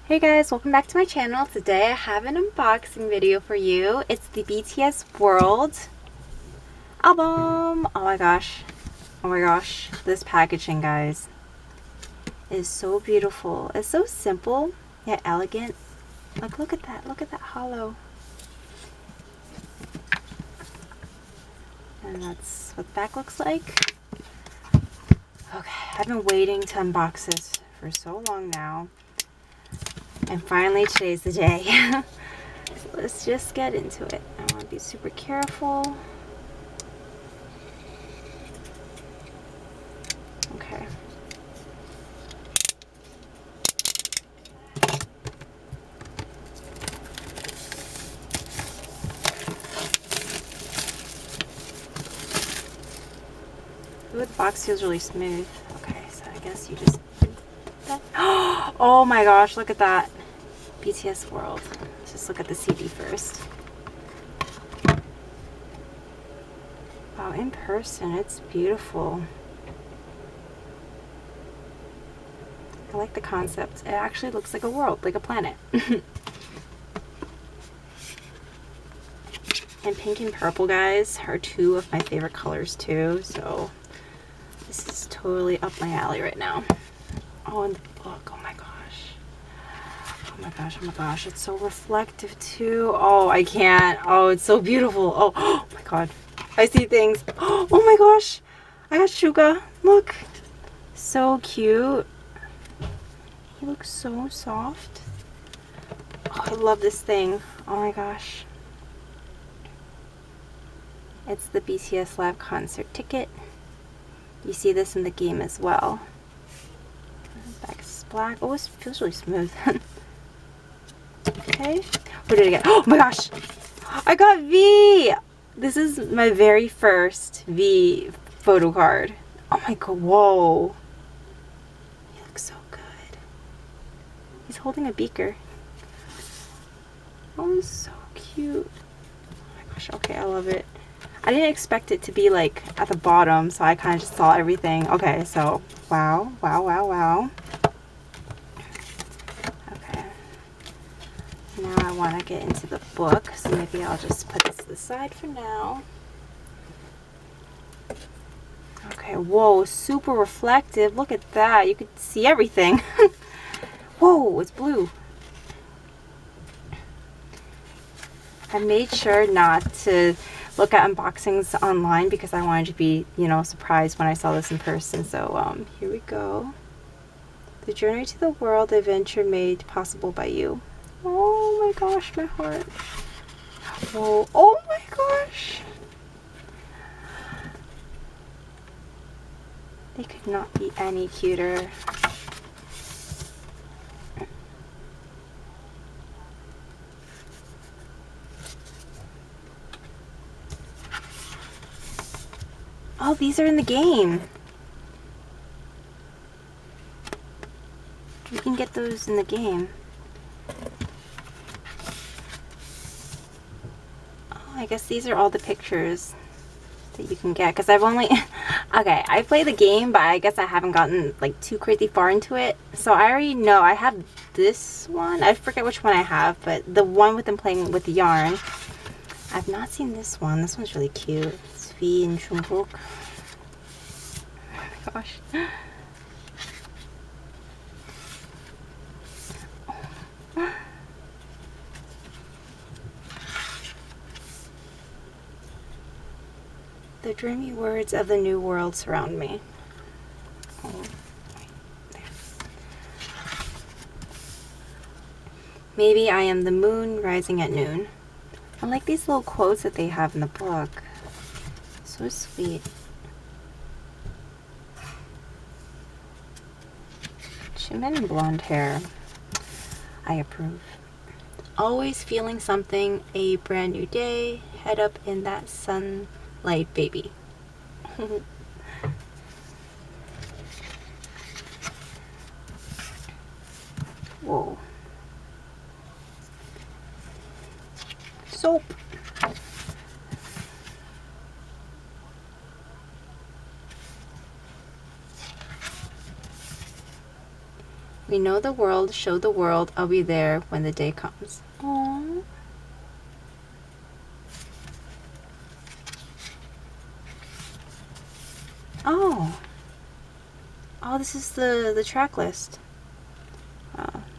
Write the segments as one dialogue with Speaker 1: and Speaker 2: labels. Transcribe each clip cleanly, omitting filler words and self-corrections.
Speaker 1: Hey guys, welcome back to my channel. Today I have an unboxing video for you. It's the BTS World album. Oh my gosh. Oh my gosh. This packaging, guys, is so beautiful. It's so simple yet elegant. Like, look at that. Look at that hollow. And that's what the back looks like. Okay, I've been waiting to unbox this for so long now. And finally, today's the day. So let's just get into it. I want to be super careful. Okay. Ooh, the box feels really smooth. Okay, so I guess you just... Oh my gosh, look at that. BTS World. Let's just look at the CD first. Wow, in person, it's beautiful. I like the concept. It actually looks like a world, like a planet. And pink and purple, guys, are two of my favorite colors too, so this is totally up my alley right now. Oh, and the book, oh my gosh. Oh my gosh, oh my gosh, it's so reflective too. Oh, I can't. Oh, it's so beautiful. Oh, oh my god. I see things. Oh my gosh. I got Suga. Look. So cute. He looks so soft. Oh, I love this thing. Oh my gosh. It's the BTS live concert ticket. You see this in the game as well. Back is black. Oh, it feels really smooth. Okay. What did I get? Oh my gosh. I got V. This is my very first V photo card. Oh my god. Whoa. He looks so good. He's holding a beaker. Oh, so cute. Oh my gosh. Okay, I love it. I didn't expect it to be like at the bottom, so I kind of just saw everything. Okay, so wow, wow, wow, wow. Okay. Now I want to get into the book, so maybe I'll just put this to the side for now. Okay, whoa, super reflective. Look at that. You could see everything. Whoa, it's blue. I made sure not to look at unboxings online because I wanted to be, you know, surprised when I saw this in person. So, here we go. The journey to the world adventure made possible by you. Oh my gosh, my heart. Whoa, oh my gosh. They could not be any cuter. Oh, these are in the game. You can get those in the game. Oh, I guess these are all the pictures that you can get, because I've only okay, I play the game, but I guess I haven't gotten like too crazy far into it, so I already know I have this one. I forget which one I have, but the one with them playing with the yarn. I've not seen this one. This one's really cute. It's V in Jungkook. Oh my gosh. The dreamy words of the new world surround me. Oh, there. Maybe I am the moon rising at noon. I like these little quotes that they have in the book. So sweet. Jimin in blonde hair. I approve. Always feeling something, a brand new day, head up in that sunlight, baby. Whoa. Soap. We know the world, show the world, I'll be there when the day comes. Aww. Oh. Oh, this is the track list.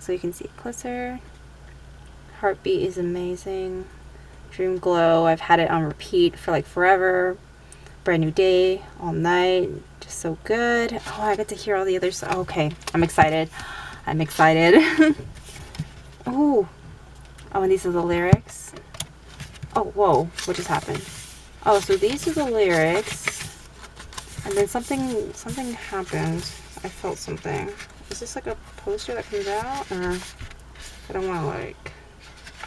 Speaker 1: So you can see it closer. Heartbeat is amazing. Dream Glow, I've had it on repeat for like forever. Brand New Day, All Night, just so good. Oh, I get to hear all the others. Oh, okay, I'm excited. I'm excited. Oh, and these are the lyrics. Oh, whoa, what just happened? Oh, so these are the lyrics, and then something happened. I felt something. Is this like a poster that comes out? Or I don't want to like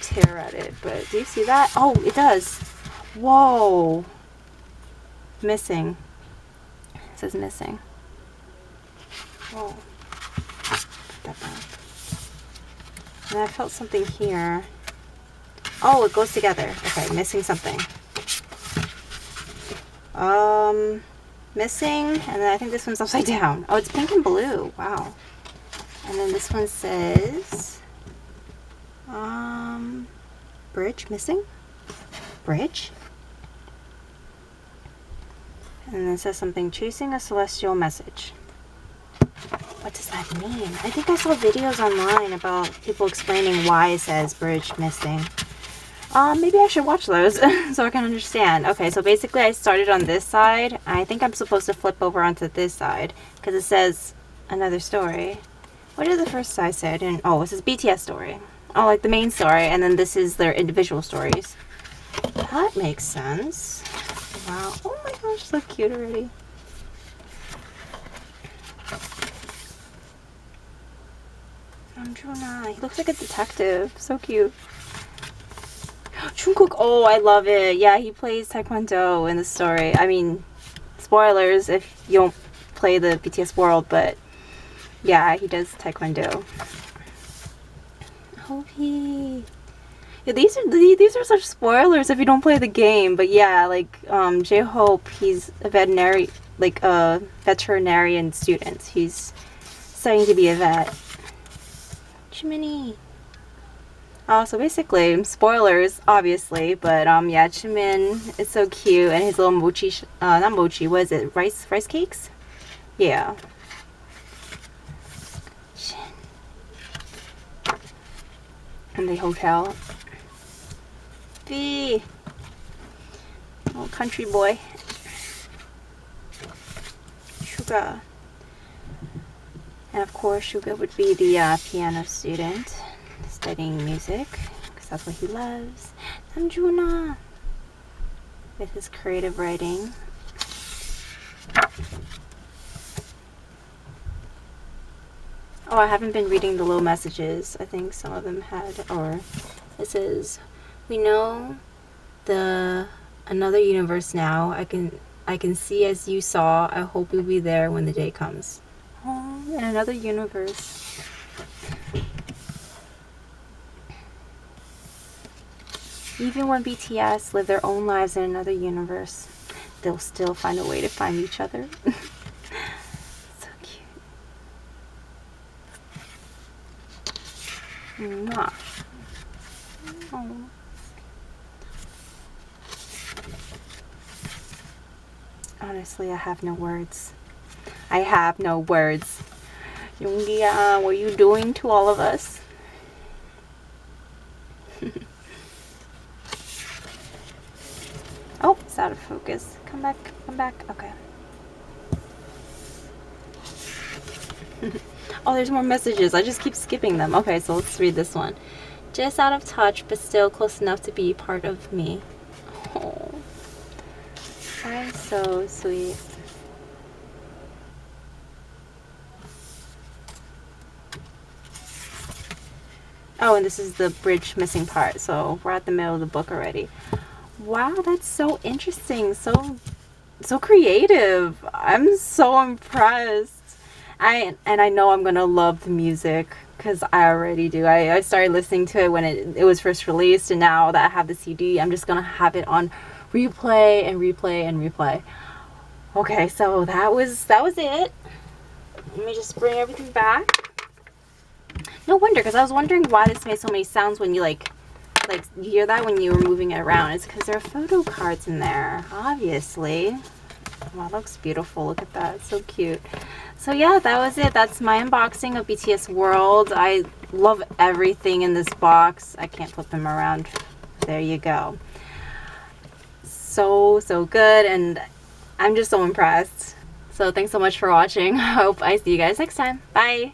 Speaker 1: tear at it, but do you see that? Oh, it does. Whoa. Missing. It says missing. Whoa. Put that back. And I felt something here. Oh, it goes together. Okay, missing something. Missing, and then I think this one's upside down. Oh, it's pink and blue. Wow. And then this one says, bridge missing? Bridge? And then it says something, chasing a celestial message. What does that mean? I think I saw videos online about people explaining why it says bridge missing. Maybe I should watch those so I can understand. Okay, so basically I started on this side. I think I'm supposed to flip over onto this side because it says another story. What did the first side say? Oh, it says BTS story. Oh, like the main story, and then this is their individual stories. That makes sense. Wow. Oh my gosh, so cute already. Jonah. He looks like a detective. So cute. Jungkook. Oh, I love it. Yeah, he plays Taekwondo in the story. I mean, spoilers if you don't play the BTS World, but yeah, he does Taekwondo. Hopi. Yeah, these are such spoilers if you don't play the game. But yeah, like J-Hope, he's a veterinarian student. He's studying to be a vet. Chimney. Oh, so basically, spoilers, obviously, but yeah, Jimin is so cute, and his little mochi, not mochi, what is it, rice cakes? Yeah. And the hotel. V. Little country boy. Suga. And of course, Suga would be the piano student studying music because that's what he loves. Namjoon with his creative writing. Oh, I haven't been reading the little messages. I think some of them had, or it says, we know another universe now. I can see as you saw. I hope you'll be there when the day comes. Oh, in another universe. Even when BTS live their own lives in another universe, they'll still find a way to find each other. So cute. Mwah. Oh. Honestly, I have no words. I have no words. Yoongi, what are you doing to all of us? Oh, it's out of focus. Come back, come back. Okay. Oh, there's more messages. I just keep skipping them. Okay, so let's read this one. Just out of touch, but still close enough to be part of me. Oh, I'm so sweet. Oh, and this is the bridge missing part. So we're at the middle of the book already. Wow, that's so interesting. So creative. I'm so impressed. I know I'm gonna love the music because I already do. I started listening to it when it was first released, and now that I have the CD, I'm just gonna have it on replay and replay and replay. Okay, so that was it. Let me just bring everything back. No wonder, because I was wondering why this made so many sounds when you like you hear that when you were moving it around. It's because there are photo cards in there, obviously. Wow, that looks beautiful. Look at that. It's so cute. So yeah, that was it. That's my unboxing of BTS World. I love everything in this box. I can't flip them around. There you go. So good, and I'm just so impressed. So thanks so much for watching. I hope I see you guys next time. Bye.